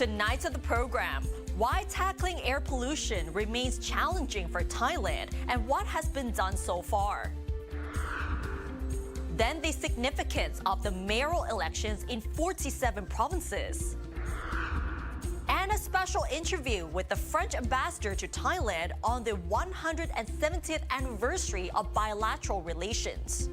Tonight on the program, why tackling air pollution remains challenging for Thailand and what has been done so far. Then the significance of the mayoral elections in 47 provinces. And a special interview with the French ambassador to Thailand on the 170th anniversary of bilateral relations.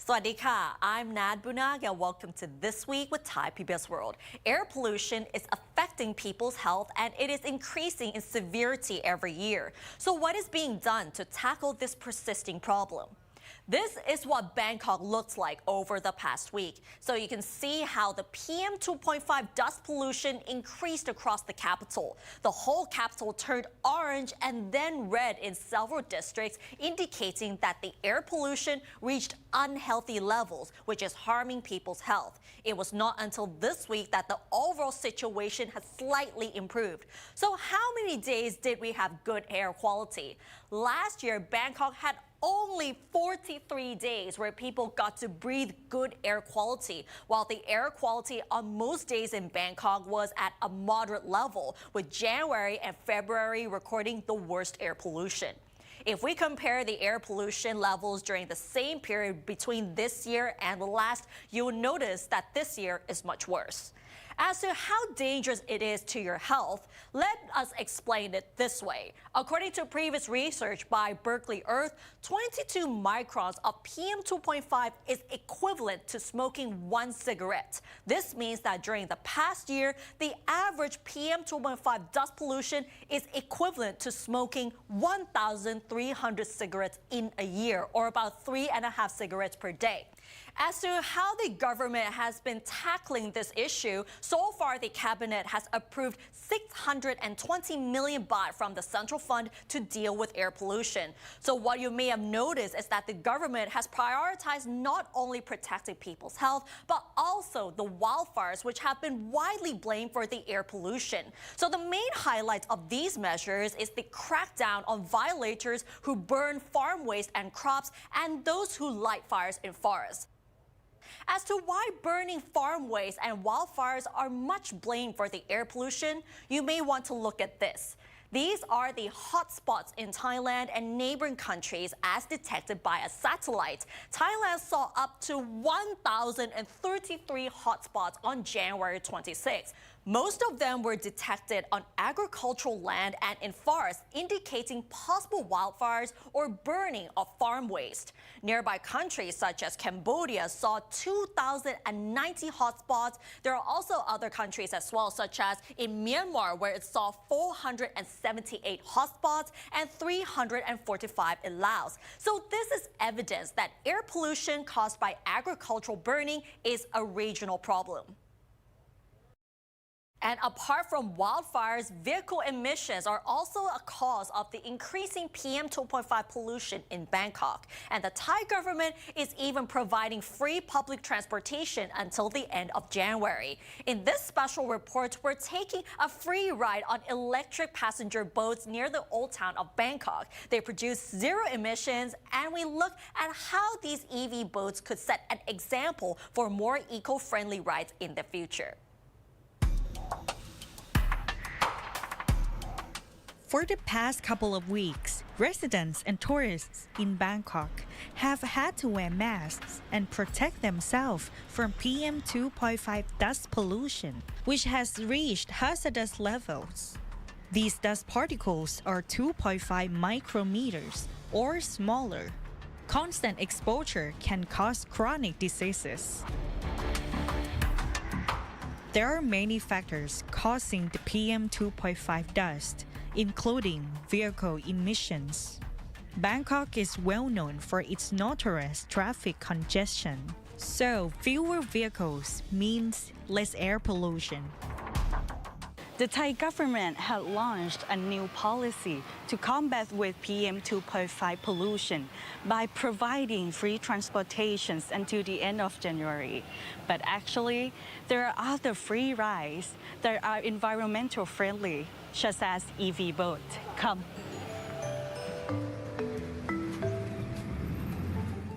Sawasdee ka, I'm Nad Bunag and welcome to This Week with Thai PBS World. Air pollution is affecting people's health and it is increasing in severity every year. So what is being done to tackle this persisting problem? This is what Bangkok looks like over the past week. So you can see how the PM 2.5 dust pollution increased across the capital. The whole capital turned orange and then red in several districts, indicating that the air pollution reached unhealthy levels, which is harming people's health. It was not until this week that the overall situation has slightly improved. So how many days did we have good air quality? Last year, Bangkok had only 43 days where people got to breathe good air quality, while the air quality on most days in Bangkok was at a moderate level, with January and February recording the worst air pollution. If we compare the air pollution levels during the same period between this year and the last, you will notice that this year is much worse. As to how dangerous it is to your health, let us explain it this way. According to previous research by Berkeley Earth, 22 microns of PM 2.5 is equivalent to smoking one cigarette. This means that during the past year, the average PM 2.5 dust pollution is equivalent to smoking 1,300 cigarettes in a year, or about 3.5 cigarettes per day. As to how the government has been tackling this issue, so far the cabinet has approved 620 million baht from the central fund to deal with air pollution. So what you may have noticed is that the government has prioritized not only protecting people's health, but also the wildfires, which have been widely blamed for the air pollution. So the main highlight of these measures is the crackdown on violators who burn farm waste and crops and those who light fires in forests. As to why burning farm waste and wildfires are much blamed for the air pollution, you may want to look at this. These are the hotspots in Thailand and neighboring countries as detected by a satellite. Thailand saw up to 1,033 hotspots on January 26. Most of them were detected on agricultural land and in forests, indicating possible wildfires or burning of farm waste. Nearby countries such as Cambodia saw 2,090 hotspots. There are also other countries as well, such as in Myanmar, where it saw 478 hotspots and 345 in Laos. So this is evidence that air pollution caused by agricultural burning is a regional problem. And apart from wildfires, vehicle emissions are also a cause of the increasing PM 2.5 pollution in Bangkok. And the Thai government is even providing free public transportation until the end of January. In this special report, we're taking a free ride on electric passenger boats near the old town of Bangkok. They produce zero emissions, and we look at how these EV boats could set an example for more eco-friendly rides in the future. For the past couple of weeks, residents and tourists in Bangkok have had to wear masks and protect themselves from PM 2.5 dust pollution, which has reached hazardous levels. These dust particles are 2.5 micrometers or smaller. Constant exposure can cause chronic diseases. There are many factors causing the PM 2.5 dust, including vehicle emissions. Bangkok is well known for its notorious traffic congestion, so fewer vehicles means less air pollution. The Thai government had launched a new policy to combat with PM 2.5 pollution by providing free transportations until the end of January. But actually, there are other free rides that are environmental friendly, such as EV boat. Come.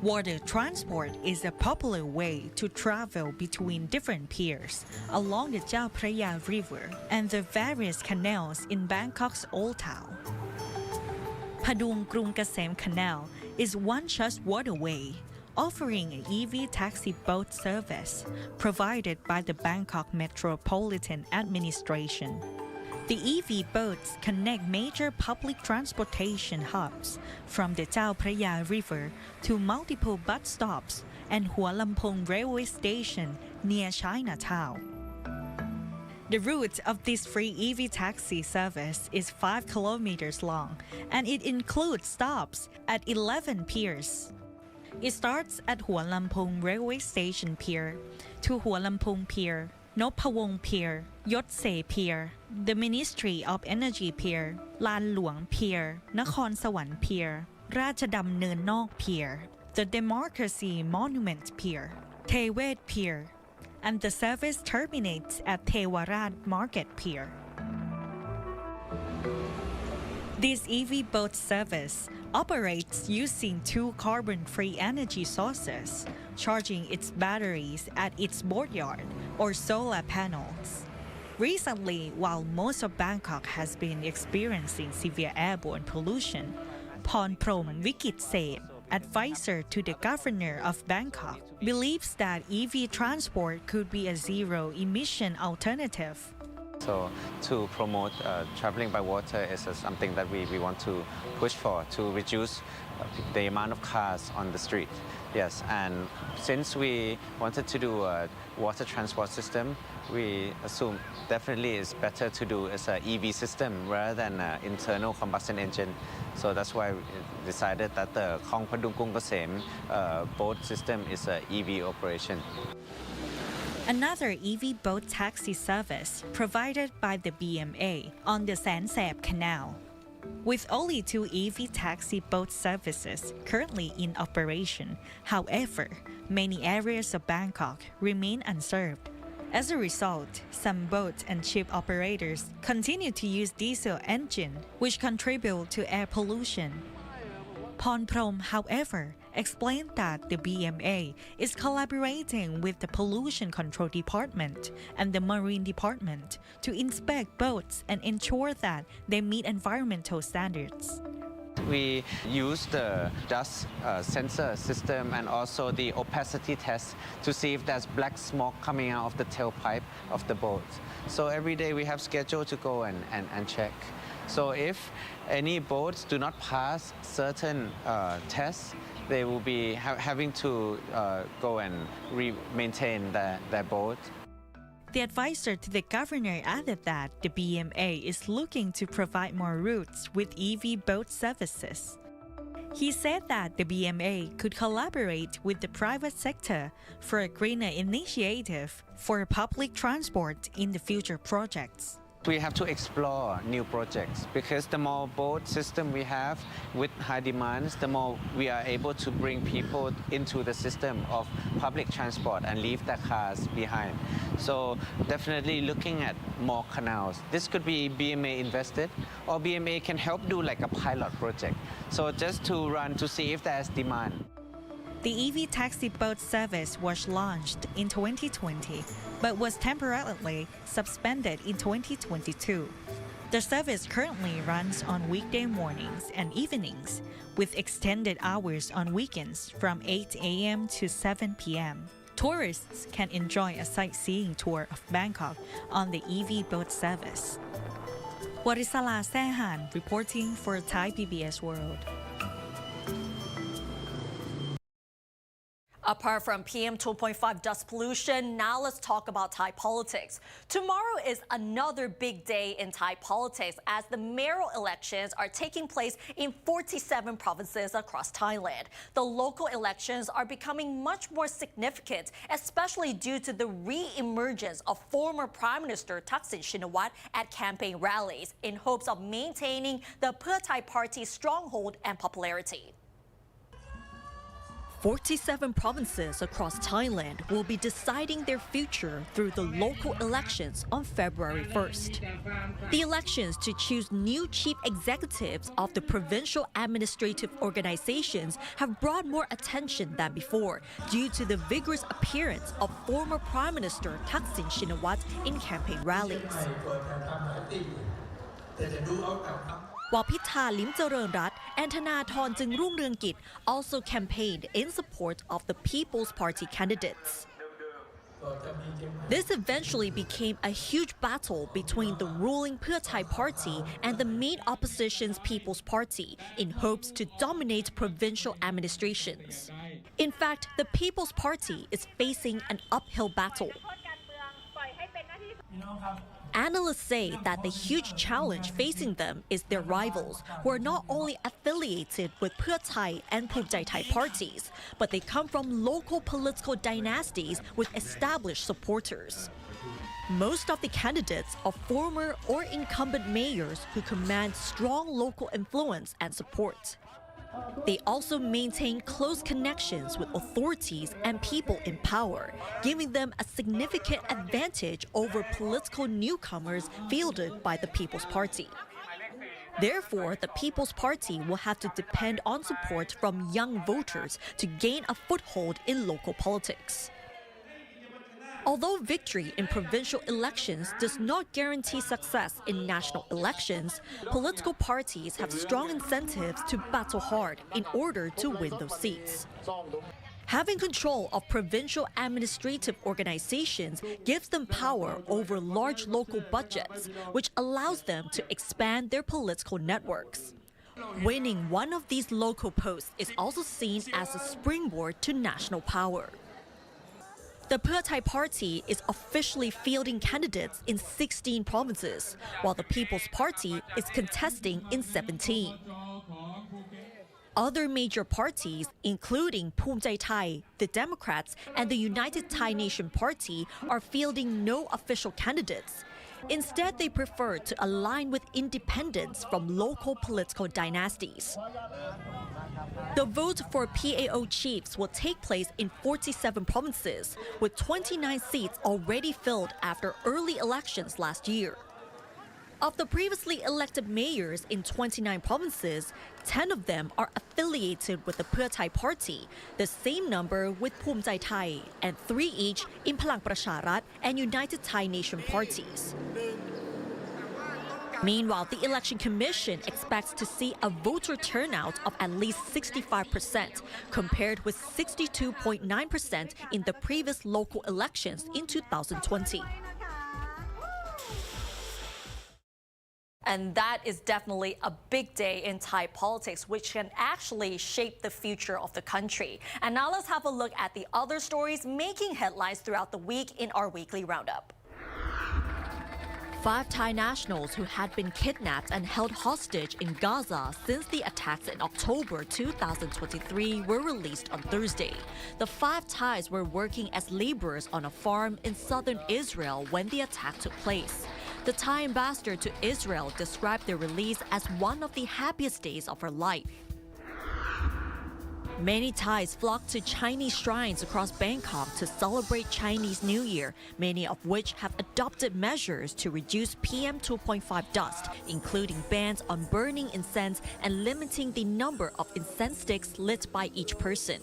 Water transport is a popular way to travel between different piers along the Chao Phraya River and the various canals in Bangkok's Old Town. Padung Krung Kasem Canal is one such waterway, offering an EV taxi boat service provided by the Bangkok Metropolitan Administration. The EV boats connect major public transportation hubs from the Chao Phraya River to multiple bus stops and Hua Lamphong railway station near Chinatown. The route of this free EV taxi service is 5 kilometers long, and it includes stops at 11 piers. It starts at Hua Lamphong railway station pier to Hua Lamphong pier, Nopawong pier, Yotse pier, the Ministry of Energy pier, Lan Luang pier, Nakhon Sawan pier, Rajadamneun Nok pier, the Democracy Monument pier, Tewet pier, and the service terminates at Thewarad Market pier. This EV boat service operates using two carbon-free energy sources, charging its batteries at its boatyard or solar panels. Recently, while most of Bangkok has been experiencing severe airborne pollution, Pornprom Wikit Sep, advisor to the governor of Bangkok, believes that EV transport could be a zero-emission alternative. So to promote traveling by water is something that we want to push for to reduce the amount of cars on the street. Yes, and since we wanted to do a water transport system, we assume definitely it's better to do as an EV system rather than an internal combustion engine. So that's why we decided that the Khong Padung Kung Kasem boat system is an EV operation. Another EV boat taxi service provided by the BMA on the San Sep Canal. With only 2 EV taxi boat services currently in operation, however, many areas of Bangkok remain unserved. As a result, some boat and ship operators continue to use diesel engine, which contribute to air pollution. Pornprom, however, explained that the BMA is collaborating with the Pollution Control Department and the Marine Department to inspect boats and ensure that they meet environmental standards. We use the dust sensor system and also the opacity test to see if there's black smoke coming out of the tailpipe of the boat. So every day we have scheduled to go and check. So if any boats do not pass certain tests, they will be having to go and maintain their boat. The advisor to the governor added that the BMA is looking to provide more routes with EV boat services. He said that the BMA could collaborate with the private sector for a greener initiative for public transport in the future projects. We have to explore new projects because the more boat system we have with high demands, the more we are able to bring people into the system of public transport and leave their cars behind. So definitely looking at more canals. This could be BMA invested, or BMA can help do like a pilot project. So just to run to see if there's demand. The EV taxi boat service was launched in 2020, but was temporarily suspended in 2022. The service currently runs on weekday mornings and evenings, with extended hours on weekends from 8 a.m. to 7 p.m. Tourists can enjoy a sightseeing tour of Bangkok on the EV boat service. Warisala Sehan reporting for Thai PBS World. Apart from PM 2.5 dust pollution, now let's talk about Thai politics. Tomorrow is another big day in Thai politics as the mayoral elections are taking place in 47 provinces across Thailand. The local elections are becoming much more significant, especially due to the re-emergence of former Prime Minister Thaksin Shinawatra at campaign rallies in hopes of maintaining the Pheu Thai party's stronghold and popularity. 47 provinces across Thailand will be deciding their future through the local elections on February 1st. The elections to choose new chief executives of the provincial administrative organizations have brought more attention than before due to the vigorous appearance of former Prime Minister Thaksin Shinawatra in campaign rallies. While Pitha Limjaroenrat and Thanathornจึงรุ่งเรืองกิจ also campaigned in support of the People's Party candidates. This eventually became a huge battle between the ruling Pheu Thai party and the main opposition's People's Party in hopes to dominate provincial administrations. In fact, the People's Party is facing an uphill battle. Analysts say that the huge challenge facing them is their rivals, who are not only affiliated with Pheu Thai and Phumjai Thai parties, but they come from local political dynasties with established supporters. Most of the candidates are former or incumbent mayors who command strong local influence and support. They also maintain close connections with authorities and people in power, giving them a significant advantage over political newcomers fielded by the People's Party. Therefore, the People's Party will have to depend on support from young voters to gain a foothold in local politics. Although victory in provincial elections does not guarantee success in national elections, political parties have strong incentives to battle hard in order to win those seats. Having control of provincial administrative organizations gives them power over large local budgets, which allows them to expand their political networks. Winning one of these local posts is also seen as a springboard to national power. The Pheu Thai party is officially fielding candidates in 16 provinces, while the People's Party is contesting in 17. Other major parties, including Phumjai Thai, the Democrats, and the United Thai Nation Party, are fielding no official candidates. Instead, they prefer to align with independents from local political dynasties. The vote for PAO chiefs will take place in 47 provinces, with 29 seats already filled after early elections last year. Of the previously elected mayors in 29 provinces, 10 of them are affiliated with the Pheu Thai party, the same number with Phumjai Thai, and 3 each in Palang Pracharat and United Thai Nation parties. Meanwhile, the Election Commission expects to see a voter turnout of at least 65%, compared with 62.9% in the previous local elections in 2020. And that is definitely a big day in Thai politics, which can actually shape the future of the country. And now let's have a look at the other stories making headlines throughout the week in our weekly roundup. 5 Thai nationals who had been kidnapped and held hostage in Gaza since the attacks in October 2023 were released on Thursday. The 5 Thais were working as laborers on a farm in southern Israel when the attack took place. The Thai ambassador to Israel described their release as one of the happiest days of her life. Many Thais flocked to Chinese shrines across Bangkok to celebrate Chinese New Year, many of which have adopted measures to reduce PM 2.5 dust, including bans on burning incense and limiting the number of incense sticks lit by each person.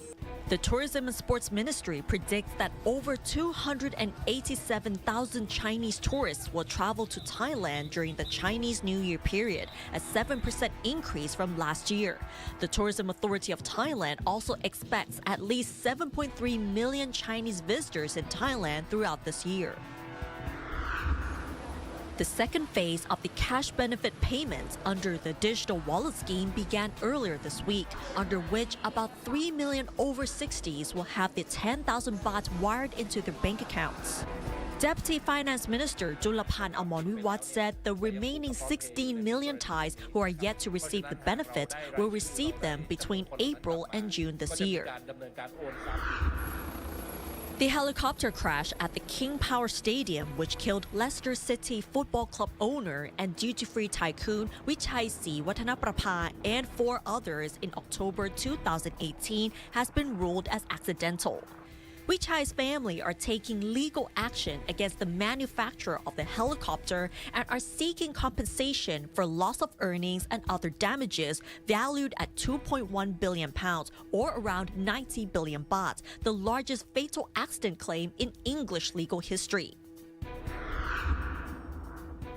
The Tourism and Sports Ministry predicts that over 287,000 Chinese tourists will travel to Thailand during the Chinese New Year period, a 7% increase from last year. The Tourism Authority of Thailand also expects at least 7.3 million Chinese visitors in Thailand throughout this year. The second phase of the cash benefit payments under the digital wallet scheme began earlier this week, under which about 3 million over 60s will have the 10,000 baht wired into their bank accounts. Deputy Finance Minister Julaphan Amornviwatt said the remaining 16 million Thais who are yet to receive the benefit will receive them between April and June this year. The helicopter crash at the King Power Stadium, which killed Leicester City Football Club owner and duty-free tycoon Vichai C. Watanaprapha and 4 others in October 2018, has been ruled as accidental. Vichai's family are taking legal action against the manufacturer of the helicopter and are seeking compensation for loss of earnings and other damages valued at £2.1 billion or around 90 billion baht, the largest fatal accident claim in English legal history.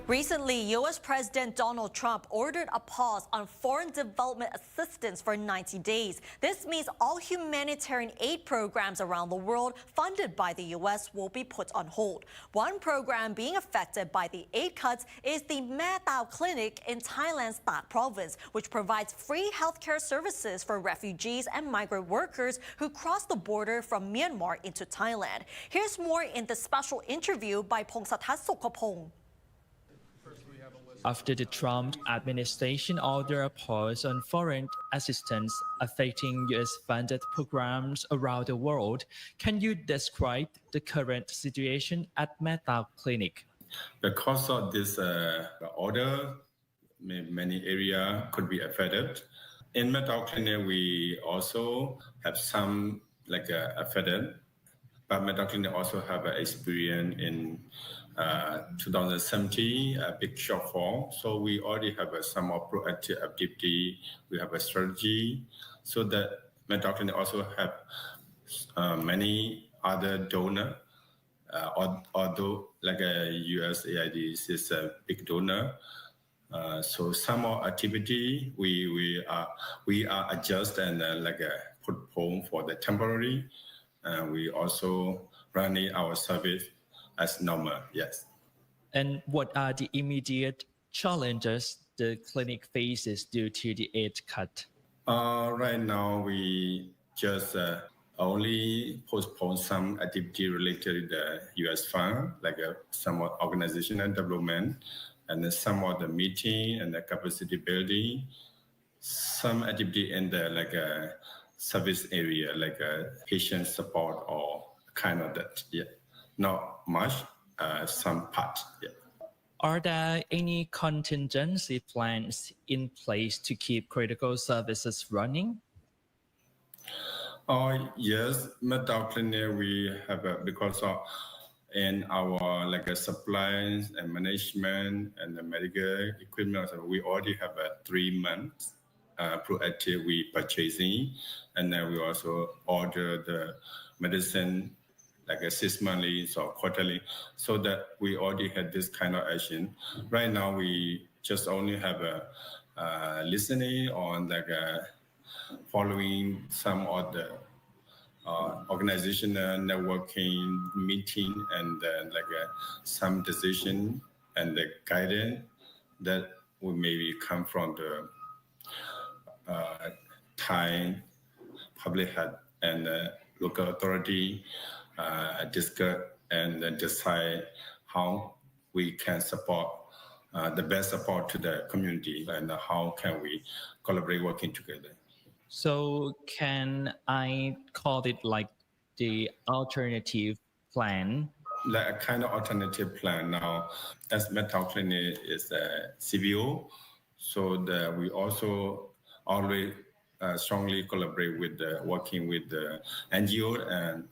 Recently, U.S. President Donald Trump ordered a pause on foreign development assistance for 90 days. This means all humanitarian aid programs around the world funded by the U.S. will be put on hold. One program being affected by the aid cuts is the Mae Tao Clinic in Thailand's That province, which provides free healthcare services for refugees and migrant workers who cross the border from Myanmar into Thailand. Here's more in the special interview by Pongsathas Sukhapong. After the Trump administration ordered a pause on foreign assistance affecting U.S.-funded programs around the world, can you describe the current situation at Mae Tao Clinic? Because of this order, many areas could be affected. In Mae Tao Clinic, we also have some affected, but Mae Tao Clinic also have experience in 2017, a big shortfall. So we already have some more proactive activity. We have a strategy so that Mae Tao Clinic also have many other donors. Although like a USAID is a big donor, so some more activity we are adjust and put home for the temporary. We also running our service as normal, yes. And what are the immediate challenges the clinic faces due to the aid cut? Right now, we just only postpone some activity related to the U.S. fund, some organizational development, and then some of the meeting and the capacity building, some activity in the service area, patient support or kind of that, yeah. Not much, some part, yeah. Are there any contingency plans in place to keep critical services running? Yes, Mae Tao Clinic, we have because of in our supplies and management and the medical equipment, we already have a 3 months proactive we purchasing, and then we also order the medicine 6 monthly or quarterly, so that we already had this kind of action. Right now, we just only have a listening on following some of the organizational networking meeting and some decision and the guidance that will maybe come from the Thai public health and local authority. Discuss and then decide how we can support the best support to the community and how can we collaborate working together. So can I call it like the alternative plan? Like a kind of alternative plan now, as Mae Tao Clinic is a CBO, so that we also always strongly collaborate with working with the NGO and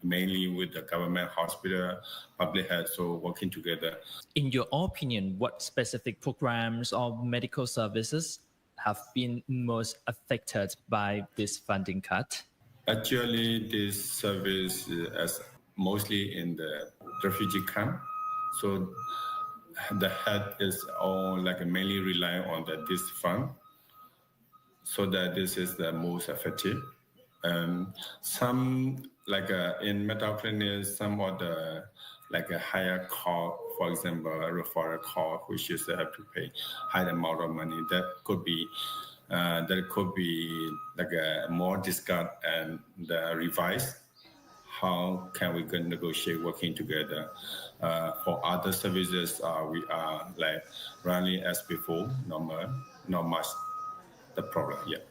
mainly with the government hospital, public health, so working together. In your opinion, what specific programs or medical services have been most affected by this funding cut? Actually, this service is mostly in the refugee camp. So the health is all mainly rely on this fund. So that this is the most effective. Some in Mae Tao Clinic, some of the a higher cost, for example, a referral cost, which is have to pay high amount of money. That could be a more discussed and revised. How can we negotiate working together? For other services, we are running as before, not much the problem yet.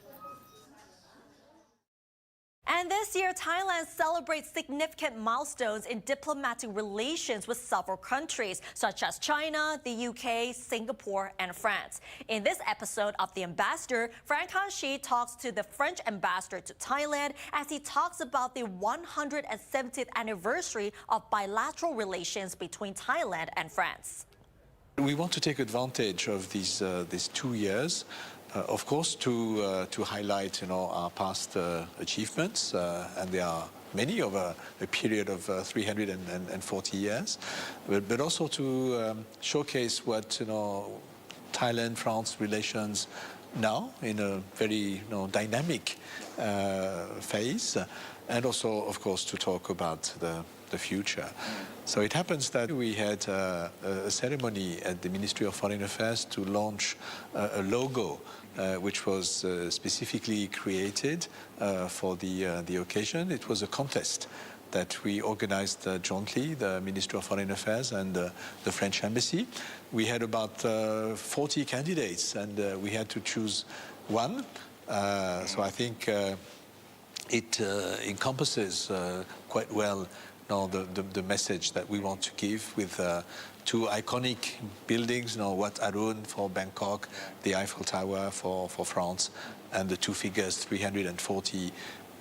And this year, Thailand celebrates significant milestones in diplomatic relations with several countries, such as China, the UK, Singapore, and France. In this episode of The Ambassador, Frank Han-Shi talks to the French ambassador to Thailand as he talks about the 170th anniversary of bilateral relations between Thailand and France. We want to take advantage of these 2 years, of course, to highlight our past achievements, and there are many over a period of 340 years, but also to showcase what Thailand-France relations now in a very dynamic phase, and also, of course, to talk about the future. So it happens that we had a ceremony at the Ministry of Foreign Affairs to launch a logo which was specifically created for the occasion. It was a contest that we organized jointly, the Ministry of Foreign Affairs and the French Embassy. We had about 40 candidates, and we had to choose one. So I think it encompasses quite well the message that we want to give with two iconic buildings, Wat Arun for Bangkok, the Eiffel Tower for France, and the two figures, 340,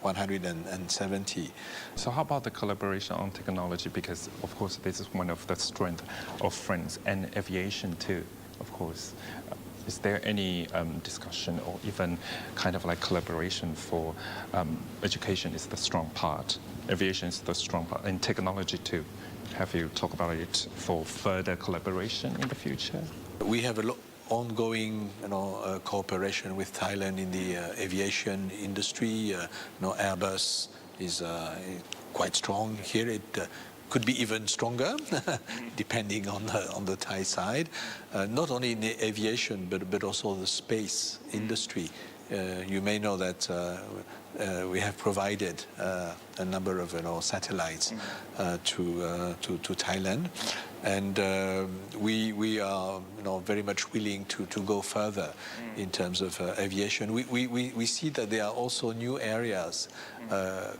170. So how about the collaboration on technology? Because, of course, this is one of the strengths of France and aviation too, of course. Is there any discussion or even kind of like collaboration for education is the strong part, aviation is the strong part, and technology too? Have you talked about it for further collaboration in the future? We have a ongoing cooperation with Thailand in the aviation industry. Airbus is quite strong here. It could be even stronger, depending on the Thai side. Not only in the aviation, but also the space industry. You may know that we have provided a number of satellites to Thailand, and we are very much willing to go further in terms of aviation. We see that there are also new areas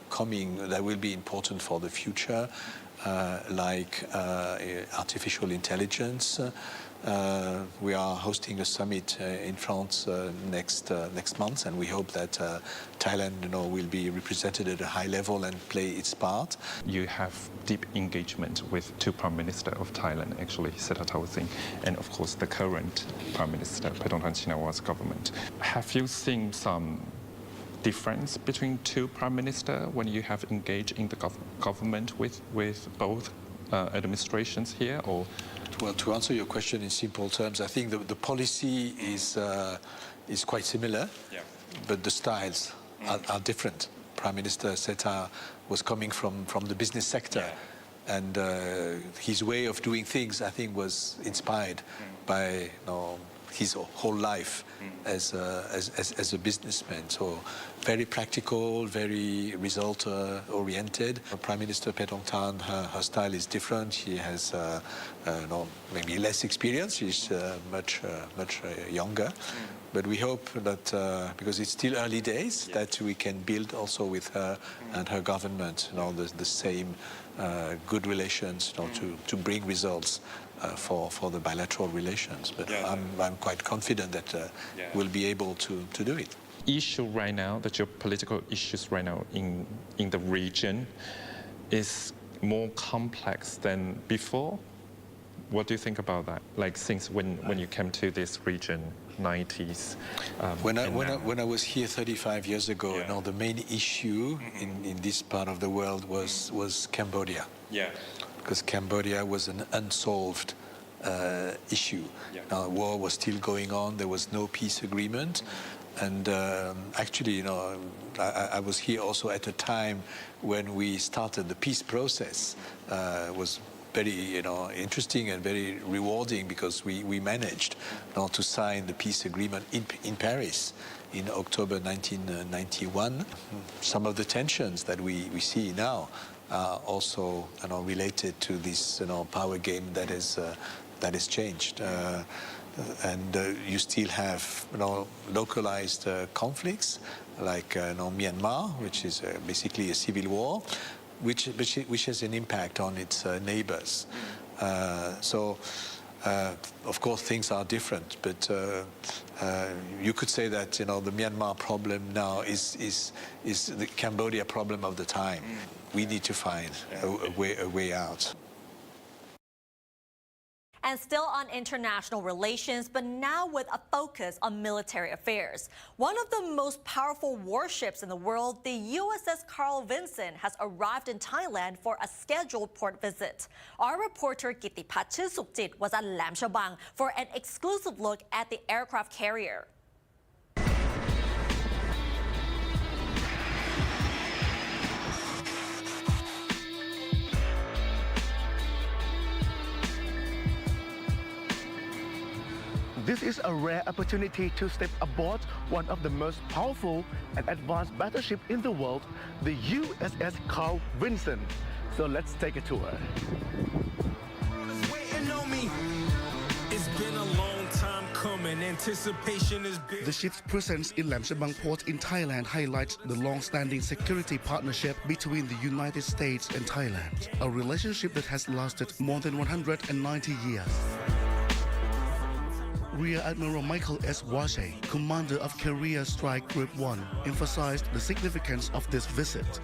coming that will be important for the future, like artificial intelligence. We are hosting a summit in France next month, and we hope that Thailand will be represented at a high level and play its part. You have deep engagement with two Prime Minister of Thailand, actually, Srettha Singh, and of course the current Prime Minister, Paetongtarn Shinawatра's government. Have you seen some difference between two Prime Minister when you have engaged in the government with both administrations here, or? Well, to answer your question in simple terms, I think the policy is quite similar, but the styles are different. Prime Minister Srettha was coming from the business sector, and his way of doing things, I think, was inspired by his whole life as a businessman. So very practical, very result-oriented. Prime Minister Paetongtarn, her style is different. She has maybe less experience. She's much younger. But we hope that, because it's still early days, that we can build also with her and her government the same good relations to bring results for the bilateral relations. But I'm quite confident that we'll be able to do it. Issue right now, the geopolitical issues right now in the region is more complex than before. What do you think about that? Like since when you came to this region, 90s? When I was here 35 years ago, the main issue in this part of the world was Cambodia. Because Cambodia was an unsolved issue. Now, war was still going on. There was no peace agreement. And actually, I was here also at a time when we started the peace process. It was very interesting and very rewarding, because we managed to sign the peace agreement in Paris in October 1991. Some of the tensions that we see now are also related to this power game that has changed. and you still have localized conflicts like Myanmar, which is basically a civil war, which has an impact on its neighbors. Of course, things are different, but you could say that the Myanmar problem now is the Cambodia problem of the time. We need to find a way out. And still on international relations, but now with a focus on military affairs. One of the most powerful warships in the world, the USS Carl Vinson, has arrived in Thailand for a scheduled port visit. Our reporter Gittipat Chusukjit was at Laem Chabang for an exclusive look at the aircraft carrier. This is a rare opportunity to step aboard one of the most powerful and advanced battleship in the world, the USS Carl Vinson. So let's take a tour. It's been a long time coming. Anticipation is big. The ship's presence in Laem Chabang port in Thailand highlights the long-standing security partnership between the United States and Thailand, a relationship that has lasted more than 190 years. Rear Admiral Michael S. Washe, commander of Carrier Strike Group 1, emphasized the significance of this visit.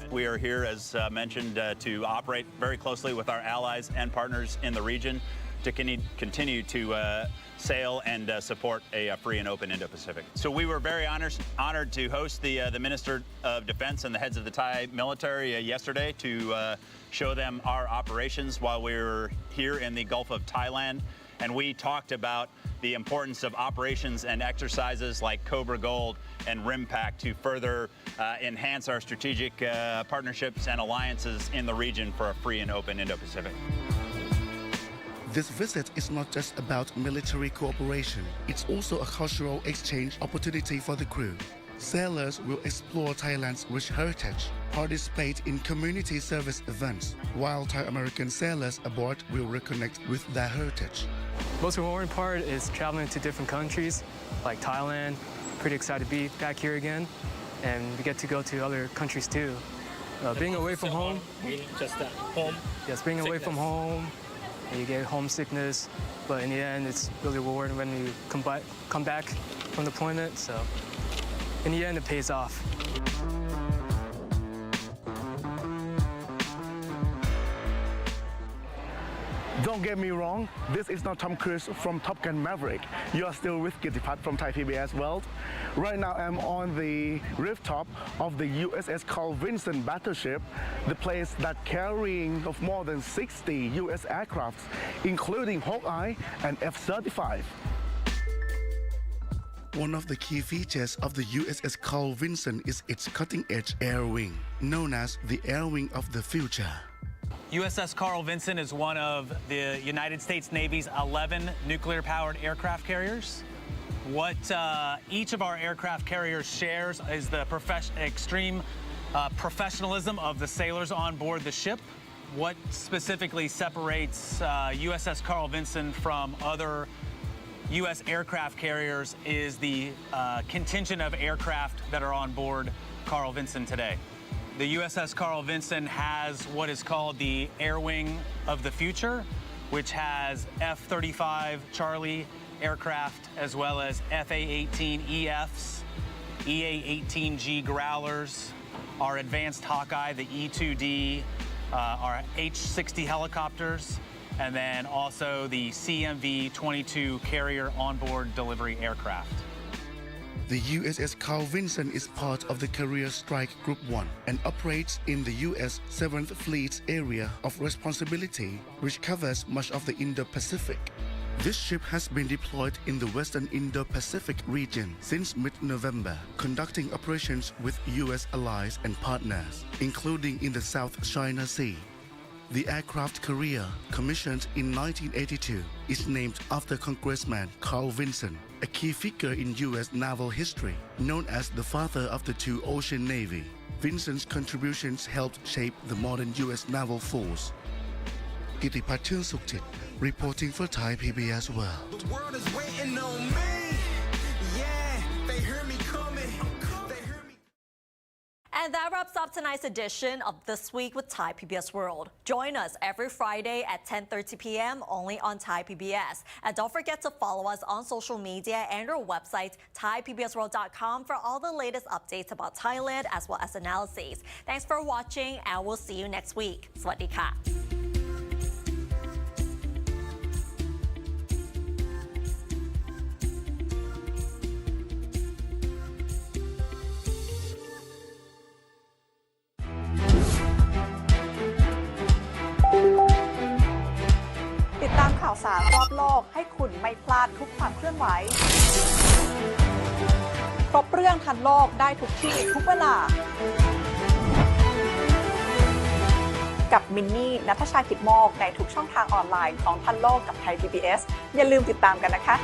We are here, as mentioned, to operate very closely with our allies and partners in the region to continue to sail and support a free and open Indo-Pacific. So we were very honored to host the Minister of Defense and the heads of the Thai military yesterday to show them our operations while we were here in the Gulf of Thailand. And we talked about the importance of operations and exercises like Cobra Gold and RIMPAC to further enhance our strategic partnerships and alliances in the region for a free and open Indo-Pacific. This visit is not just about military cooperation, it's also a cultural exchange opportunity for the crew. Sailors will explore Thailand's rich heritage, participate in community service events, while Thai-American sailors aboard will reconnect with their heritage. Most rewarding part is traveling to different countries like Thailand. Pretty excited to be back here again, and we get to go to other countries too. Being away from home, Just home. yes, being away from home, you get homesickness, but in the end, it's really rewarding when you come back from deployment. So in the end, it pays off. Don't get me wrong, this is not Tom Cruise from Top Gun Maverick. You are still with Gittipat from Thai PBS World. Right now I'm on the rooftop of the USS Carl Vinson battleship, the place that carrying of more than 60 US aircrafts, including Hawkeye and F-35. One of the key features of the USS Carl Vinson is its cutting-edge air wing, known as the air wing of the future. USS Carl Vinson is one of the United States Navy's 11 nuclear-powered aircraft carriers. What each of our aircraft carriers shares is the extreme professionalism of the sailors on board the ship. What specifically separates USS Carl Vinson from other U.S. aircraft carriers is the contingent of aircraft that are on board Carl Vinson today. The USS Carl Vinson has what is called the Air Wing of the Future, which has F-35 Charlie aircraft, as well as FA-18EFs, EA-18G Growlers, our advanced Hawkeye, the E-2D, our H-60 helicopters, and then also the CMV-22 carrier onboard delivery aircraft. The USS Carl Vinson is part of the Carrier Strike Group 1 and operates in the U.S. 7th Fleet's area of responsibility, which covers much of the Indo-Pacific. This ship has been deployed in the Western Indo-Pacific region since mid-November, conducting operations with U.S. allies and partners, including in the South China Sea. The aircraft carrier, commissioned in 1982, is named after Congressman Carl Vinson, a key figure in U.S. naval history, known as the father of the two-ocean navy. Vinson's contributions helped shape the modern U.S. naval force. กิติพัฒน์ชื่นสุขจิต reporting for Thai PBS World. The world is waiting on me. Yeah, they hear me coming. They hear me. And that wraps up tonight's edition of This Week with Thai PBS World. Join us every Friday at 10:30 p.m. only on Thai PBS. And don't forget to follow us on social media and our website, thaipbsworld.com, for all the latest updates about Thailand as well as analyses. Thanks for watching, and we'll see you next week. สวัสดีค่ะติดตามข่าวสารรอบโลกให้คุณไม่พลาดทุกความเคลื่อนไหวครบเรื่องทันโลกได้ทุกที่ทุกเวลากับมินนี่ณัฐชา กิจโมกในทุกช่องทางออนไลน์ของทันโลกกับไทย PBS อย่าลืมติดตามกันนะคะ